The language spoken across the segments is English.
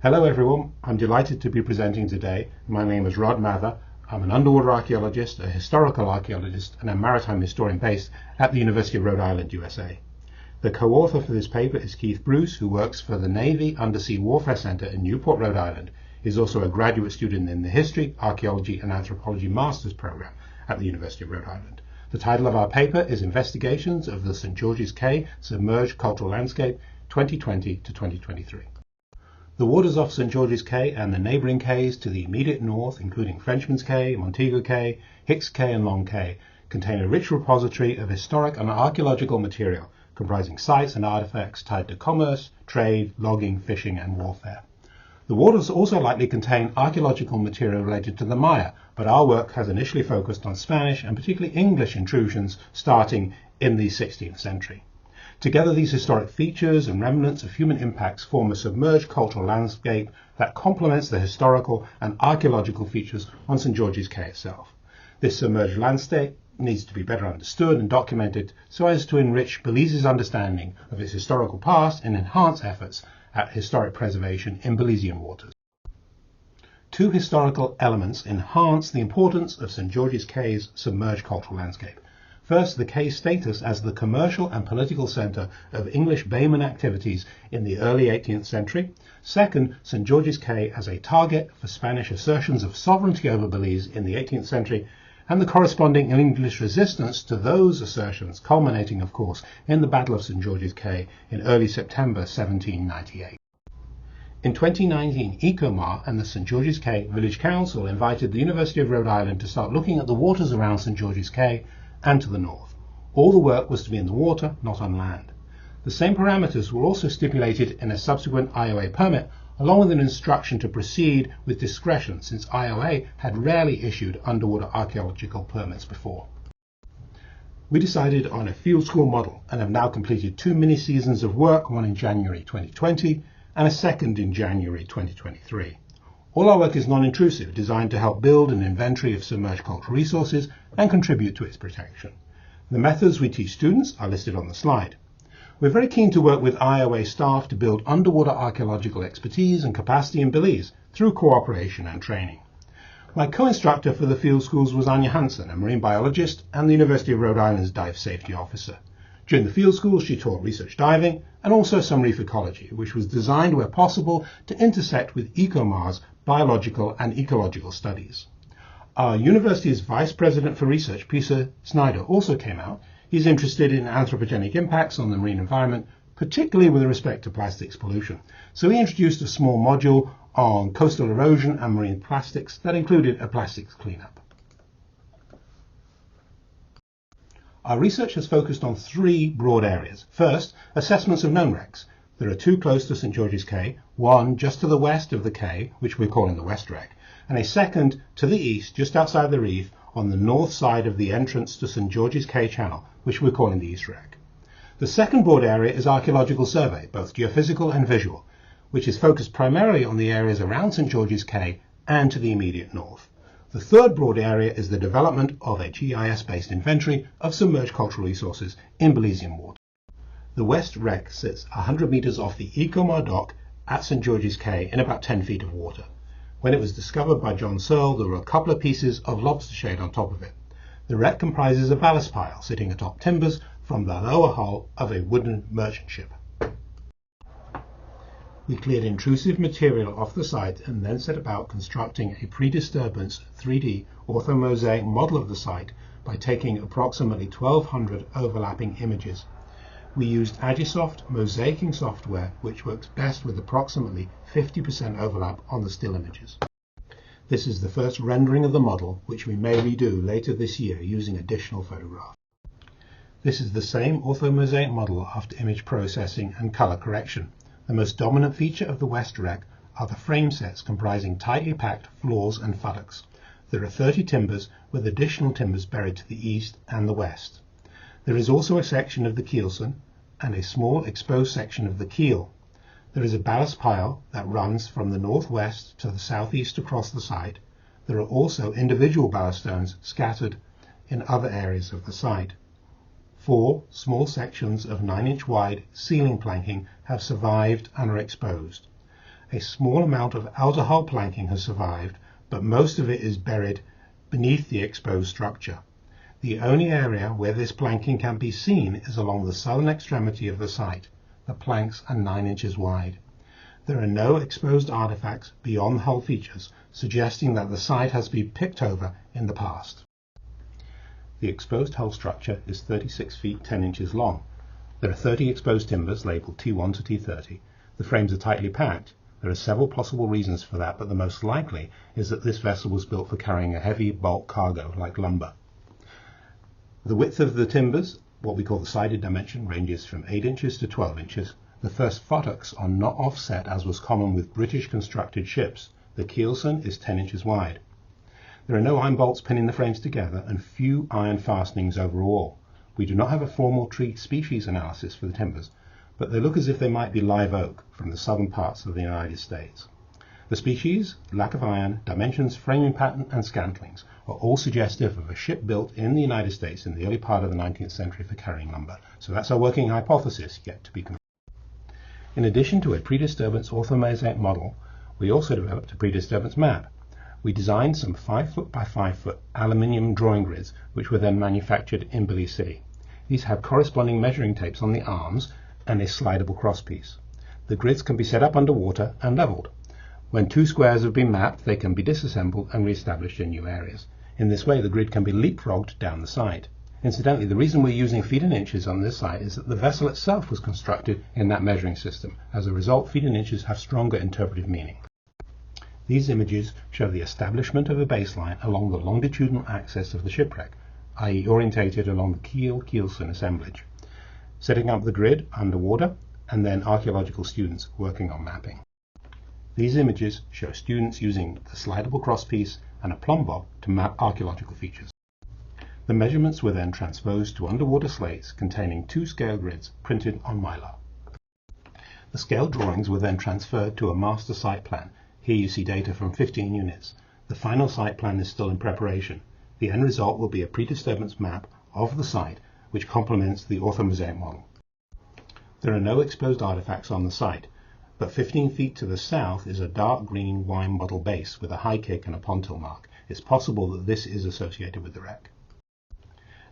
Hello everyone, I'm delighted to be presenting today. My name is Rod Mather. I'm an underwater archaeologist, a historical archaeologist, and a maritime historian based at the University of Rhode Island, USA. The co-author for this paper is Keith Bruce, who works for the Navy Undersea Warfare Center in Newport, Rhode Island. He's also a graduate student in the History, Archaeology, and Anthropology Master's Program at the University of Rhode Island. The title of our paper is Investigations of the St. George's Caye Submerged Cultural Landscape 2020 to 2023. The waters off St. George's Caye and the neighbouring Cayes to the immediate north, including Frenchman's Caye, Montego Caye, Caye and Long Caye, contain a rich repository of historic and archaeological material comprising sites and artefacts tied to commerce, trade, logging, fishing and warfare. The waters also likely contain archaeological material related to the Maya, but our work has initially focused on Spanish and particularly English intrusions starting in the 16th century. Together, these historic features and remnants of human impacts form a submerged cultural landscape that complements the historical and archaeological features on St. George's Caye itself. This submerged landscape needs to be better understood and documented so as to enrich Belize's understanding of its historical past and enhance efforts at historic preservation in Belizean waters. Two historical elements enhance the importance of St. George's Caye's submerged cultural landscape. First, the Caye's status as the commercial and political centre of English Bayman activities in the early 18th century. Second, St. George's Caye as a target for Spanish assertions of sovereignty over Belize in the 18th century, and the corresponding English resistance to those assertions, culminating, of course, in the Battle of St. George's Caye in early September 1798. In 2019, ECOMAR and the St. George's Caye Village Council invited the University of Rhode Island to start looking at the waters around St. George's Caye and to the north. All the work was to be in the water, not on land. The same parameters were also stipulated in a subsequent IOA permit, along with an instruction to proceed with discretion, since IOA had rarely issued underwater archaeological permits before. We decided on a field school model and have now completed 2 mini-seasons of work, one in January 2020 and a second in January 2023. All our work is non-intrusive, designed to help build an inventory of submerged cultural resources and contribute to its protection. The methods we teach students are listed on the slide. We're very keen to work with IOA staff to build underwater archaeological expertise and capacity in Belize through cooperation and training. My co-instructor for the field schools was Anya Hansen, a marine biologist and the University of Rhode Island's dive safety officer. During the field schools, she taught research diving and also some reef ecology, which was designed where possible to intersect with ECOMAR's biological and ecological studies. Our university's Vice President for Research, Peter Snyder, also came out. He's interested in anthropogenic impacts on the marine environment, particularly with respect to plastics pollution. So he introduced a small module on coastal erosion and marine plastics that included a plastics cleanup. Our research has focused on 3 broad areas. First, assessments of known wrecks. There are 2 close to St. George's Caye, one just to the west of the Caye, which we're calling the West Wreck, and a second to the east, just outside the reef, on the north side of the entrance to St. George's Caye Channel, which we're calling the East Wreck. The second broad area is archaeological survey, both geophysical and visual, which is focused primarily on the areas around St. George's Caye and to the immediate north. The third broad area is the development of a GIS-based inventory of submerged cultural resources in Belizean water. The West Wreck sits 100 metres off the ECOMAR dock at St. George's Caye in about 10 feet of water. When it was discovered by John Searle, there were a couple of pieces of lobster shade on top of it. The wreck comprises a ballast pile sitting atop timbers from the lower hull of a wooden merchant ship. We cleared intrusive material off the site and then set about constructing a pre-disturbance 3D orthomosaic model of the site by taking approximately 1,200 overlapping images. We used AGISOFT mosaicing software, which works best with approximately 50% overlap on the still images. This is the first rendering of the model, which we may redo later this year using additional photographs. This is the same orthomosaic model after image processing and color correction. The most dominant feature of the West Wreck are the frame sets comprising tightly packed floors and futtocks. There are 30 timbers, with additional timbers buried to the east and the west. There is also a section of the keelson and a small exposed section of the keel. There is a ballast pile that runs from the northwest to the southeast across the site. There are also individual ballast stones scattered in other areas of the site. 4 small sections of 9-inch wide ceiling planking have survived and are exposed. A small amount of outer hull planking has survived, but most of it is buried beneath the exposed structure. The only area where this planking can be seen is along the southern extremity of the site. The planks are 9 inches wide. There are no exposed artifacts beyond hull features, suggesting that the site has been picked over in the past. The exposed hull structure is 36 feet 10 inches long. There are 30 exposed timbers labelled T1 to T30. The frames are tightly packed. There are several possible reasons for that, but the most likely is that this vessel was built for carrying a heavy bulk cargo like lumber. The width of the timbers, what we call the sided dimension, ranges from 8 inches to 12 inches. The first fottocks are not offset as was common with British constructed ships. The keelson is 10 inches wide. There are no iron bolts pinning the frames together and few iron fastenings overall. We do not have a formal tree species analysis for the timbers, but they look as if they might be live oak from the southern parts of the United States. The species, lack of iron, dimensions, framing pattern and scantlings are all suggestive of a ship built in the United States in the early part of the 19th century for carrying lumber. So that's our working hypothesis, yet to be confirmed. In addition to a pre-disturbance orthomosaic model, we also developed a pre-disturbance map. We designed some 5 foot by 5 foot aluminium drawing grids, which were then manufactured in Belize City. These have corresponding measuring tapes on the arms and a slidable crosspiece. The grids can be set up underwater and leveled. When 2 squares have been mapped, they can be disassembled and re-established in new areas. In this way, the grid can be leapfrogged down the site. Incidentally, the reason we're using feet and inches on this site is that the vessel itself was constructed in that measuring system. As a result, feet and inches have stronger interpretive meaning. These images show the establishment of a baseline along the longitudinal axis of the shipwreck, i.e. orientated along the keelson assemblage, setting up the grid underwater, and then archaeological students working on mapping. These images show students using the slidable crosspiece and a plumb bob to map archaeological features. The measurements were then transposed to underwater slates containing 2 scale grids printed on mylar. The scale drawings were then transferred to a master site plan. Here you see data from 15 units. The final site plan is still in preparation. The end result will be a pre-disturbance map of the site which complements the orthomosaic model. There are no exposed artifacts on the site, but 15 feet to the south is a dark green wine bottle base with a high kick and a pontil mark. It's possible that this is associated with the wreck.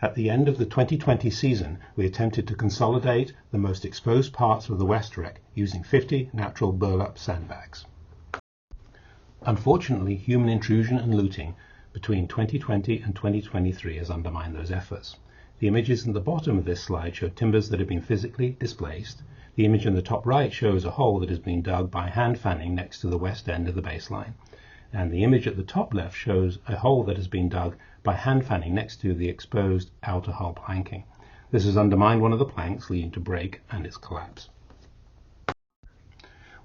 At the end of the 2020 season, we attempted to consolidate the most exposed parts of the West Wreck using 50 natural burlap sandbags. Unfortunately, human intrusion and looting between 2020 and 2023 has undermined those efforts. The images in the bottom of this slide show timbers that have been physically displaced. The image in the top right shows a hole that has been dug by hand fanning next to the west end of the baseline. And the image at the top left shows a hole that has been dug by hand fanning next to the exposed outer hull planking. This has undermined one of the planks, leading to break and its collapse.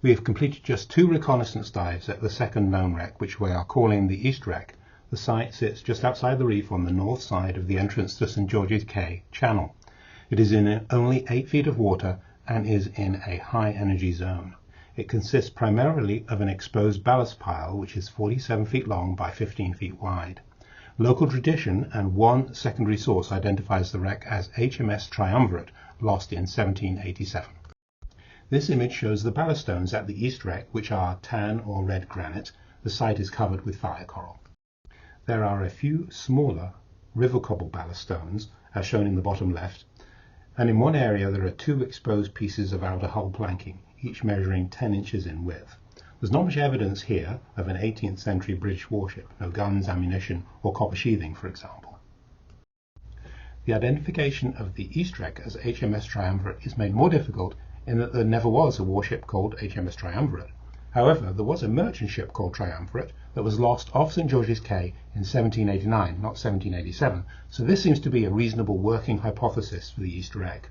We have completed just 2 reconnaissance dives at the second known wreck, which we are calling the East Wreck. The site sits just outside the reef on the north side of the entrance to St. George's Caye channel. It is in only 8 feet of water and is in a high energy zone. It consists primarily of an exposed ballast pile which is 47 feet long by 15 feet wide. Local tradition and one secondary source identifies the wreck as HMS Triumvirate, lost in 1787. This image shows the ballast stones at the East Wreck, which are tan or red granite. The site is covered with fire coral. There are a few smaller river cobble ballast stones, as shown in the bottom left, and in one area there are 2 exposed pieces of outer hull planking, each measuring 10 inches in width. There's not much evidence here of an 18th century British warship, no guns, ammunition, or copper sheathing, for example. The identification of the East Wreck as HMS Triumvirate is made more difficult in that there never was a warship called HMS Triumvirate. However, there was a merchant ship called Triumvirate that was lost off St. George's Caye in 1789, not 1787, so this seems to be a reasonable working hypothesis for the East Wreck.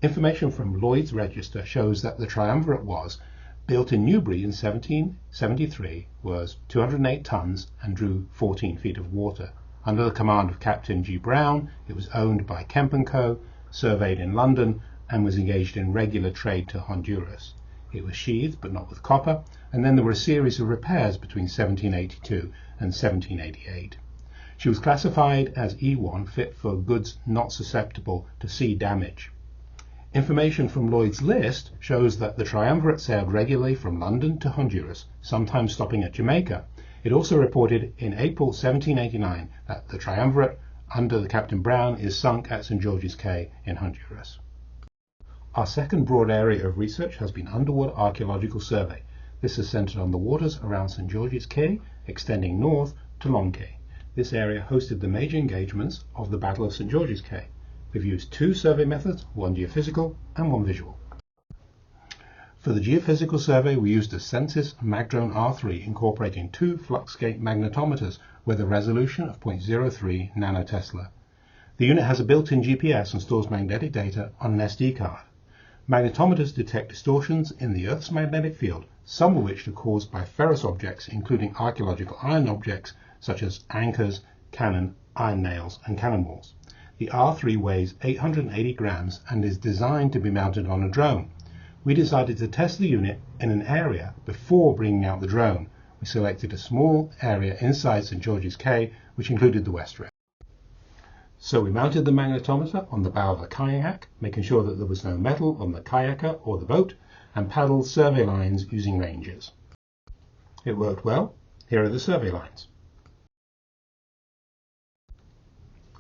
Information from Lloyd's Register shows that the Triumvirate was built in Newbury in 1773, was 208 tons and drew 14 feet of water. Under the command of Captain G. Brown, it was owned by Kemp & Co., surveyed in London, and was engaged in regular trade to Honduras. It was sheathed, but not with copper, and then there were a series of repairs between 1782 and 1788. She was classified as E1, fit for goods not susceptible to sea damage. Information from Lloyd's list shows that the triumvirate sailed regularly from London to Honduras, sometimes stopping at Jamaica. It also reported in April 1789 that the triumvirate under Captain Brown is sunk at St. George's Caye in Honduras. Our second broad area of research has been underwater archaeological survey. This is centered on the waters around St. George's Caye, extending north to Long Caye. This area hosted the major engagements of the Battle of St. George's Caye. We've used two survey methods, one geophysical and one visual. For the geophysical survey, we used a Sensis Magdrone R3 incorporating two fluxgate magnetometers with a resolution of 0.03 nanotesla. The unit has a built-in GPS and stores magnetic data on an SD card. Magnetometers detect distortions in the Earth's magnetic field, some of which are caused by ferrous objects, including archaeological iron objects such as anchors, cannon, iron nails, and cannonballs. The R3 weighs 880 grams and is designed to be mounted on a drone. We decided to test the unit in an area before bringing out the drone. We selected a small area inside St. George's Caye, which included the West Wreck. So we mounted the magnetometer on the bow of a kayak, making sure that there was no metal on the kayaker or the boat, and paddled survey lines using ranges. It worked well. Here are the survey lines.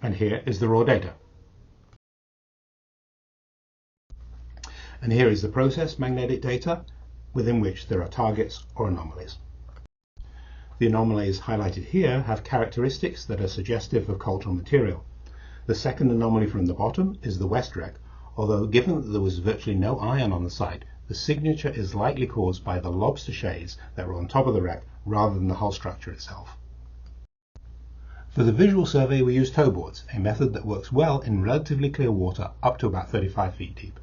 And here is the raw data. And here is the processed magnetic data, within which there are targets or anomalies. The anomalies highlighted here have characteristics that are suggestive of cultural material. The second anomaly from the bottom is the West Wreck, although given that there was virtually no iron on the site, the signature is likely caused by the lobster shades that were on top of the wreck rather than the hull structure itself. For the visual survey, we used towboards, a method that works well in relatively clear water up to about 35 feet deep.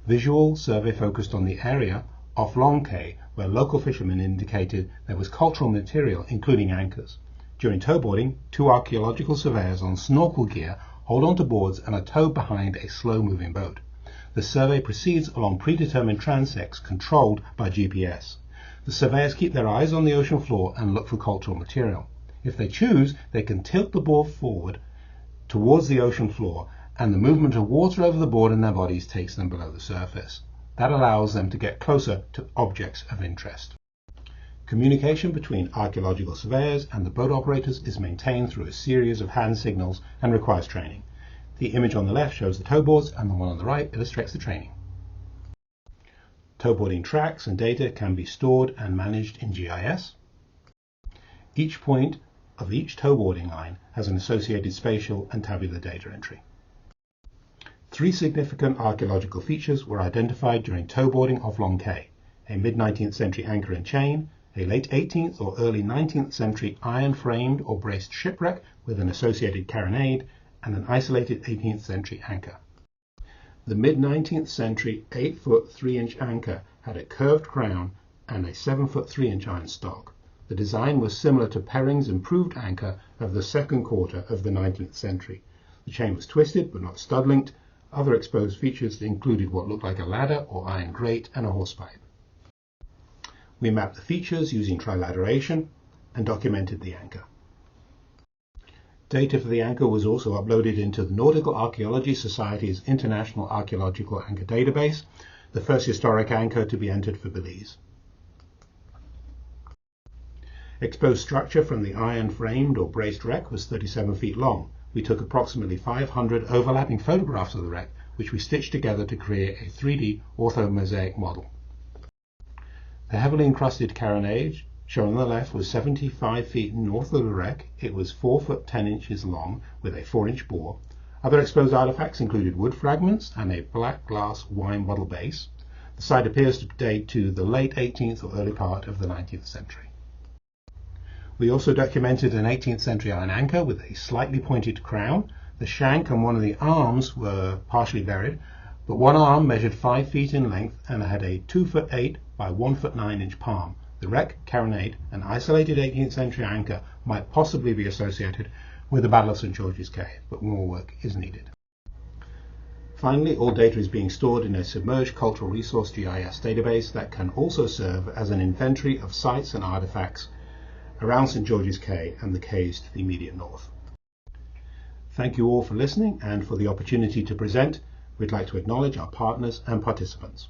Visual survey focused on the area off Long Caye, where local fishermen indicated there was cultural material, including anchors. During towboarding, two archaeological surveyors on snorkel gear hold onto boards and are towed behind a slow-moving boat. The survey proceeds along predetermined transects controlled by GPS. The surveyors keep their eyes on the ocean floor and look for cultural material. If they choose, they can tilt the board forward towards the ocean floor, and the movement of water over the board and their bodies takes them below the surface. That allows them to get closer to objects of interest. Communication between archaeological surveyors and the boat operators is maintained through a series of hand signals and requires training. The image on the left shows the towboards and the one on the right illustrates the training. Towboarding tracks and data can be stored and managed in GIS. Each point of each towboarding line has an associated spatial and tabular data entry. Three significant archaeological features were identified during towboarding off Long Caye: a mid-19th century anchor and chain, a late 18th or early 19th century iron-framed or braced shipwreck with an associated carronade, and an isolated 18th century anchor. The mid-19th century 8-foot 3-inch anchor had a curved crown and a 7-foot 3-inch iron stock. The design was similar to Perring's improved anchor of the second quarter of the 19th century. The chain was twisted but not stud-linked. Other exposed features included what looked like a ladder or iron grate and a hosepipe. We mapped the features using trilateration and documented the anchor. Data for the anchor was also uploaded into the Nautical Archaeology Society's International Archaeological Anchor Database, the first historic anchor to be entered for Belize. Exposed structure from the iron-framed or braced wreck was 37 feet long. We took approximately 500 overlapping photographs of the wreck, which we stitched together to create a 3D orthomosaic model. The heavily encrusted carronade, shown on the left, was 75 feet north of the wreck. It was 4 foot 10 inches long with a 4-inch bore. Other exposed artifacts included wood fragments and a black glass wine bottle base. The site appears to date to the late 18th or early part of the 19th century. We also documented an 18th century iron anchor with a slightly pointed crown. The shank and one of the arms were partially buried, but one arm measured 5 feet in length and had a 2 foot 8 by 1 foot 9 inch palm. The wreck, carronade, an isolated 18th century anchor might possibly be associated with the Battle of St. George's Caye, but more work is needed. Finally, all data is being stored in a Submerged Cultural Resource GIS database that can also serve as an inventory of sites and artifacts around St. George's Caye and the Cayes to the immediate north. Thank you all for listening and for the opportunity to present. we'd like to acknowledge our partners and participants.